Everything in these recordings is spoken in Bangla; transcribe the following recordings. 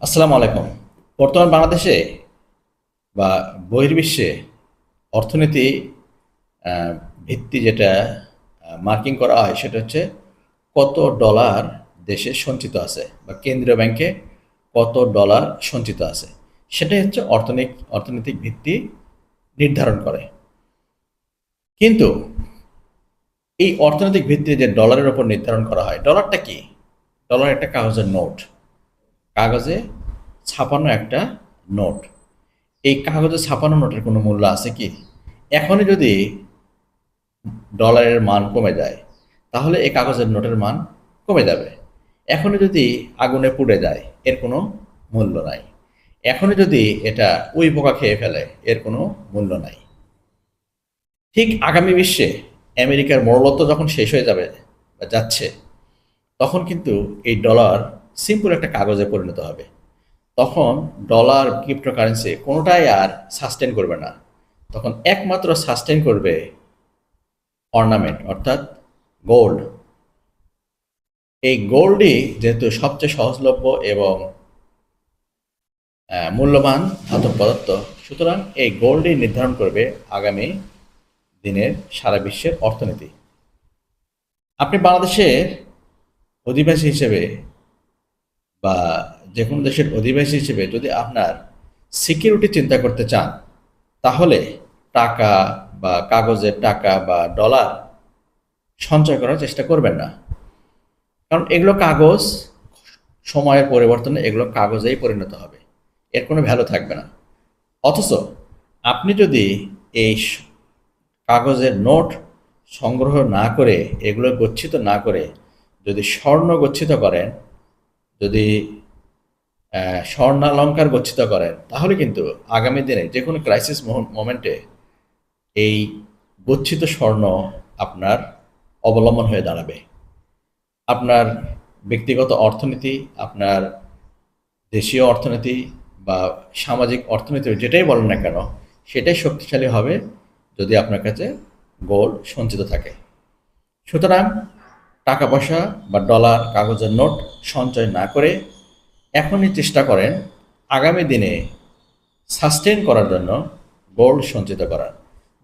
আসসালামু আলাইকুম। বর্তমান বাংলাদেশে বা বহির্বিশ্বে অর্থনীতি আহ, ভিত্তি যেটা মার্কিং করা হয় সেটা হচ্ছে কত ডলার দেশে সঞ্চিত আছে বা কেন্দ্রীয় ব্যাংকে কত ডলার সঞ্চিত আছে, সেটাই হচ্ছে অর্থনৈতিক ভিত্তি নির্ধারণ করে। কিন্তু এই অর্থনৈতিক ভিত্তি যে ডলারের উপর নির্ধারণ করা হয়, ডলারটা কি? ডলার একটা কাগজের নোট, কাগজে ছাপানো একটা নোট। এই কাগজে ছাপানো নোটের কোনো মূল্য আছে কি? এখনই যদি ডলারের মান কমে যায়, তাহলে এই কাগজের নোটের মান কমে যাবে। এখনই যদি আগুনে পুড়ে যায়, এর কোনো মূল্য নাই। এখনই যদি এটা উই পোকা খেয়ে ফেলে, এর কোনো মূল্য নাই। ঠিক আগামী বিশ্বে আমেরিকার মৌলত্ব যখন শেষ হয়ে যাবে বা যাচ্ছে, তখন কিন্তু এই ডলার সিম্পল একটা কাগজে পরিণত হবে। তখন ডলার, ক্রিপ্টোকারেন্সি কোনোটাই আর সাস্টেন করবে না। তখন একমাত্র সাস্টেন করবে অর্নামেন্ট, অর্থাৎ গোল্ড। এই গোল্ডই যেহেতু সবচেয়ে সহজলভ্য এবং মূল্যবান ধাতব পদার্থ, সুতরাং এই গোল্ডই নির্ধারণ করবে আগামী দিনের সারা বিশ্বের অর্থনীতি। আপনি বাংলাদেশের অধিবাসী হিসেবে বা যে কোনো দেশের অধিবাসী হিসেবে যদি আপনার সিকিউরিটি চিন্তা করতে চান, তাহলে টাকা বা কাগজের টাকা বা ডলার সঞ্চয় করার চেষ্টা করবেন না। কারণ এগুলো কাগজ, সময়ের পরিবর্তনে এগুলো কাগজেই পরিণত হবে, এর কোনো ভ্যালু থাকবে না। অথচ আপনি যদি এই কাগজের নোট সংগ্রহ না করে, এগুলো গচ্ছিত না করে যদি স্বর্ণ গচ্ছিত করেন, যদি স্বর্ণালঙ্কার গচ্ছিত করেন, তাহলে কিন্তু আগামী দিনে যে কোনো ক্রাইসিস মোমেন্টে এই গচ্ছিত স্বর্ণ আপনার অবলম্বন হয়ে দাঁড়াবে। আপনার ব্যক্তিগত অর্থনীতি, আপনার দেশীয় অর্থনীতি বা সামাজিক অর্থনীতি যেটাই বলেন না কেন, সেটাই শক্তিশালী হবে যদি আপনার কাছে গোল্ড সঞ্চিত থাকে। সুতরাং টাকা পয়সা বা ডলার, কাগজের নোট সঞ্চয় না করে এখনই চেষ্টা করেন আগামী দিনে সাস্টেন করার জন্য গোল্ড সঞ্চিত করার।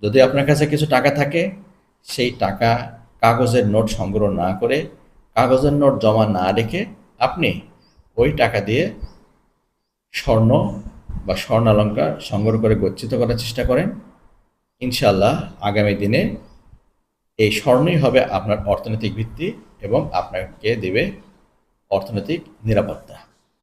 যদি আপনার কাছে কিছু টাকা থাকে, সেই টাকা কাগজের নোট সংগ্রহ না করে, কাগজের নোট জমা না রেখে আপনি ওই টাকা দিয়ে স্বর্ণ বা স্বর্ণালঙ্কার সংগ্রহ করে গচ্ছিত করার চেষ্টা করেন। ইনশাল্লাহ আগামী দিনে এই স্বর্ণই হবে আপনার অর্থনৈতিক ভিত্তি এবং আপনাকে দেবে অর্থনৈতিক নিরাপত্তা।